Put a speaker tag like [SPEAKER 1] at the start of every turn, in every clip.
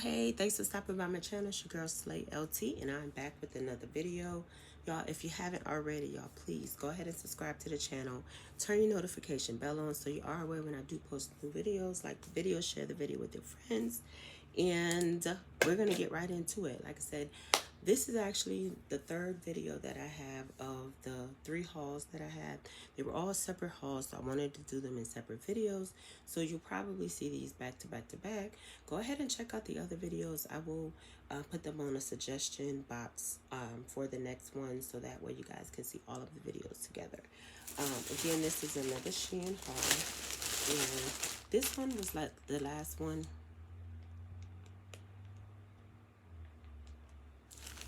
[SPEAKER 1] Hey, thanks for stopping by my channel. It's your girl Slay LT, and I'm back with another video. Y'all, if you haven't already, y'all, please go ahead and subscribe to the channel. Turn your notification bell on so you are aware when I do post new videos. Like the video, share the video with your friends, and we're gonna get right into it. Like I said, this is actually the third video that I have of the 3 hauls that I had. They were all separate hauls, so I wanted to do them in separate videos. So you'll probably see these back to back to back. Go ahead and check out the other videos. I will put them on a suggestion box for the next one, so that way you guys can see all of the videos together. Again, this is another Shein haul, and this one was like the last one.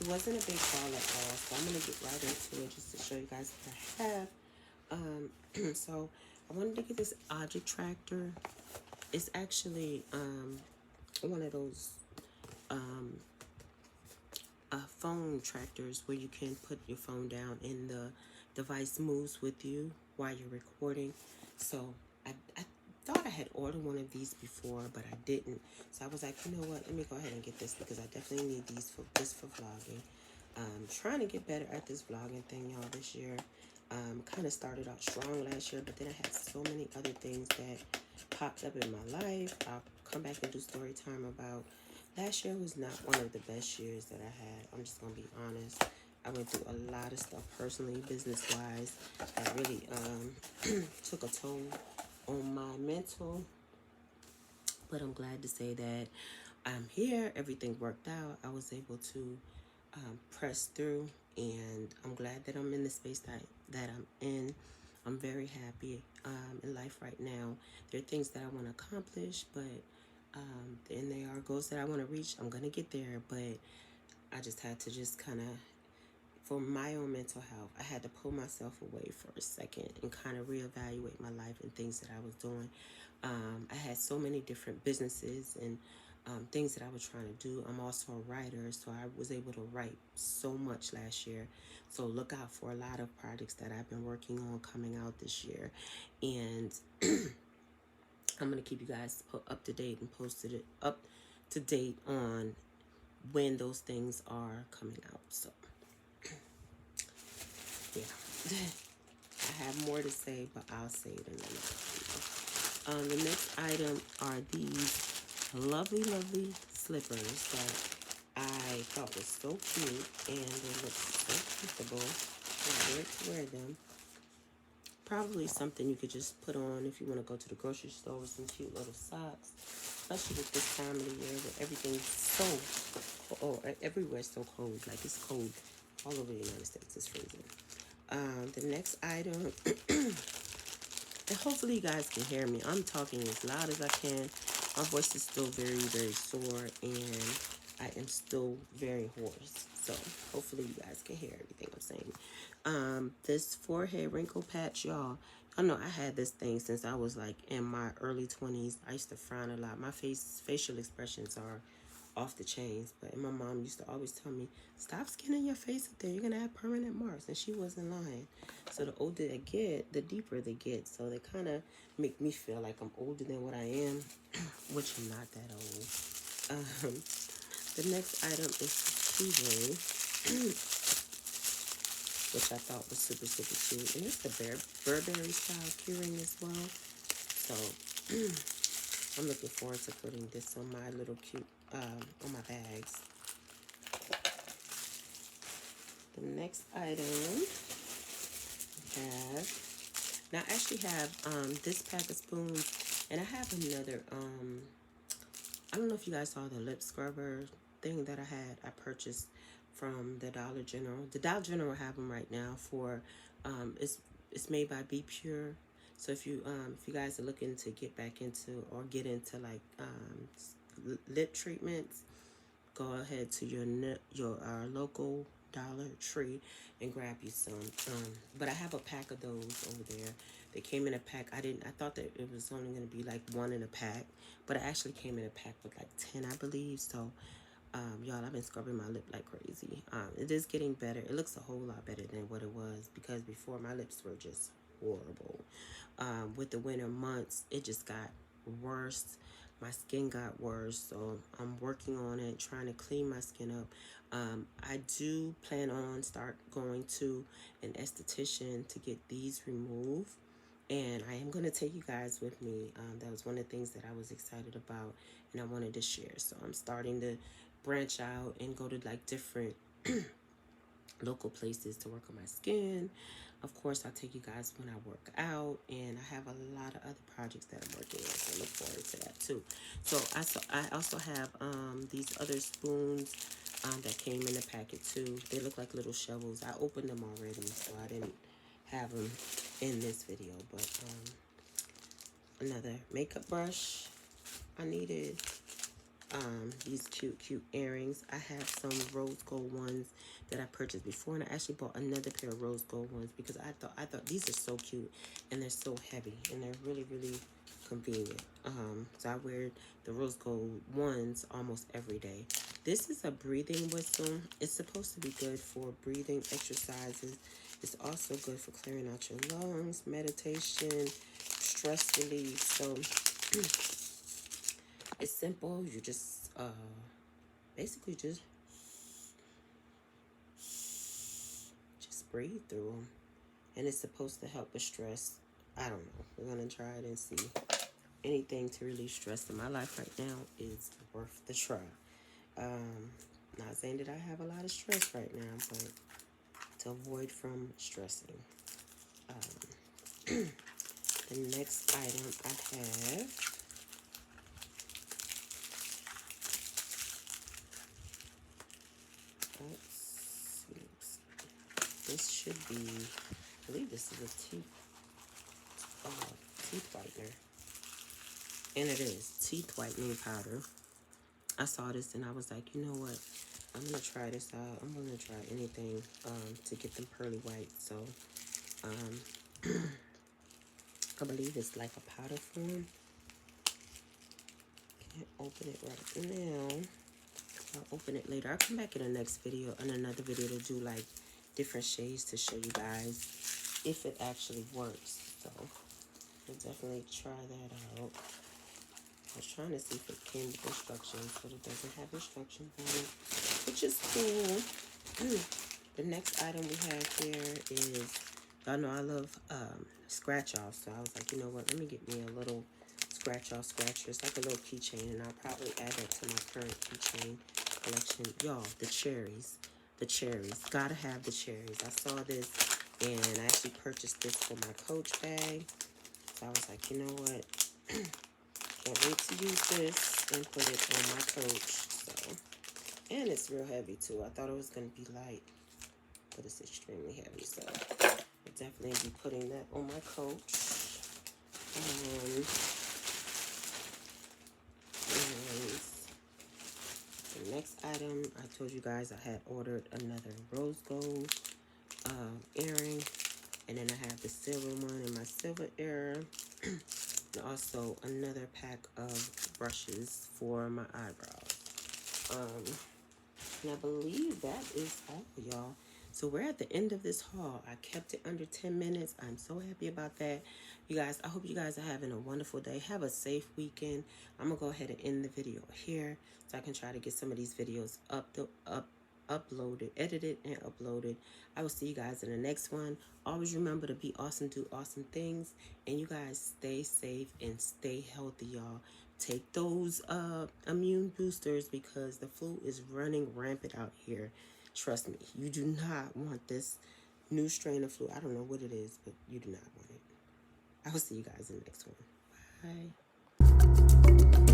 [SPEAKER 1] It wasn't a big haul at all, so I'm going to get right into it just to show you guys what I have. So I wanted to get this object tractor. It's actually one of those phone tractors where you can put your phone down and the device moves with you while you're recording. So I thought I had ordered one of these before, but I didn't. So I was like, you know what, let me go ahead and get this because I definitely need these for vlogging. Trying to get better at this vlogging thing, y'all, this year. Kind of started out strong last year, but then I had so many other things that popped up in my life. I'll come back and do story time about. Last year was not one of the best years that I had. I'm just gonna be honest. I went through a lot of stuff personally, business-wise, that really took a toll on my mental. But I'm glad to say that I'm here. Everything worked out. I was able to press through, and I'm glad that I'm in the space that I'm in. I'm very happy in life right now. There are things that I want to accomplish, but and there are goals that I want to reach. I'm gonna get there, but I just had to just kind of, for my own mental health, I had to pull myself away for a second and kind of reevaluate my life and things that I was doing. I had so many different businesses and things that I was trying to do. I'm also a writer, so I was able to write so much last year. So look out for a lot of projects that I've been working on coming out this year. And I'm going to keep you guys up to date and up to date on when those things are coming out. So, yeah. I have more to say, but I'll say it in another video. The next item are these lovely, lovely slippers that I thought was so cute, and they look so comfortable. I like to wear them. Probably something you could just put on if you want to go to the grocery store with some cute little socks, especially with this time of the year where everything's so, everywhere's so cold. Like, it's cold all over the United States. It's freezing. The next item, and hopefully you guys can hear me. I'm talking as loud as I can. My voice is still very, very sore, and I am still very hoarse. So hopefully you guys can hear everything I'm saying. This forehead wrinkle patch, y'all. I know I had this thing since I was like in my early 20s. I used to frown a lot. My facial expressions are off the chains, but my mom used to always tell me, stop skinning your face up there, you're gonna have permanent marks, and she wasn't lying. So the older I get, the deeper they get, so they kind of make me feel like I'm older than what I am, which I'm not that old. The next item is keyring, which I thought was super, super cute, and it's the Burberry style keyring as well. So I'm looking forward to putting this on my little cute, on my bags. The next item now I actually have this pack of spoons, and I have another, I don't know if you guys saw the lip scrubber thing that I purchased from the Dollar General. The Dollar General have them right now for, it's made by Be Pure. So if you guys are looking to get back into or get into like lip treatments, go ahead to your local Dollar Tree and grab you some. But I have a pack of those over there. They came in a pack. I thought that it was only going to be like one in a pack, but it actually came in a pack with like 10, I believe. So y'all, I've been scrubbing my lip like crazy. It is getting better. It looks a whole lot better than what it was, because before my lips were just horrible. With the winter months, it just got worse. my skin got worse, so I'm working on it, trying to clean my skin up. I do plan on start going to an esthetician to get these removed, and I am going to take you guys with me. That was one of the things that I was excited about, and I wanted to share. So I'm starting to branch out and go to like different local places to work on my skin. Of course, I'll take you guys when I work out, and I have a lot of other projects that I'm working on, so I look forward to that too. So I also have these other spoons that came in the packet too. They look like little shovels. I opened them already, so I didn't have them in this video. But another makeup brush I needed. These cute earrings. I have some rose gold ones that I purchased before, and I actually bought another pair of rose gold ones because I thought these are so cute, and they're so heavy, and they're really convenient. So I wear the rose gold ones almost every day. This is a breathing whistle. It's supposed to be good for breathing exercises. It's also good for clearing out your lungs, meditation, stress relief. So it's simple. You just basically just breathe through them, and it's supposed to help with stress. I don't know. We're gonna try it and see. Anything to release stress in my life right now is worth the try. Not saying that I have a lot of stress right now, but to avoid from stressing. The next item I have, let's see. This should be, I believe this is a teeth whitener. And it is teeth whitening powder. I saw this and I was like, you know what? I'm going to try this out. I'm going to try anything to get them pearly white. So, I believe it's like a powder form. Can't open it right now. I'll open it later. I'll come back in the next video, in another video, to do like different shades to show you guys if it actually works. So we'll definitely try that out. I was trying to see if it came with instructions, but it doesn't have instructions on it, which is cool. The next item we have here is, y'all know I love scratch off, so I was like, you know what, let me get me a little scratch off scratcher. It's like a little keychain, and I'll probably add that to my current keychain collection. Y'all, the cherries, gotta have the cherries. I saw this and I actually purchased this for my Coach bag, so I was like, you know what, can't wait to use this and put it on my Coach. So, and it's real heavy too. I thought it was gonna be light, but it's extremely heavy, so I'll definitely be putting that on my Coach. And the next item, I told you guys I had ordered another rose gold earring, and then I have the silver one in my silver ear, and also another pack of brushes for my eyebrows. And I believe that is all, y'all. So we're at the end of this haul. I kept it under 10 minutes. I'm so happy about that. You guys, I hope you guys are having a wonderful day. Have a safe weekend. I'm going to go ahead and end the video here so I can try to get some of these videos uploaded, edited, and uploaded. I will see you guys in the next one. Always remember to be awesome, do awesome things. And you guys stay safe and stay healthy, y'all. Take those immune boosters because the flu is running rampant out here. Trust me, you do not want this new strain of flu. I don't know what it is, but you do not want it. I will see you guys in the next one. Bye.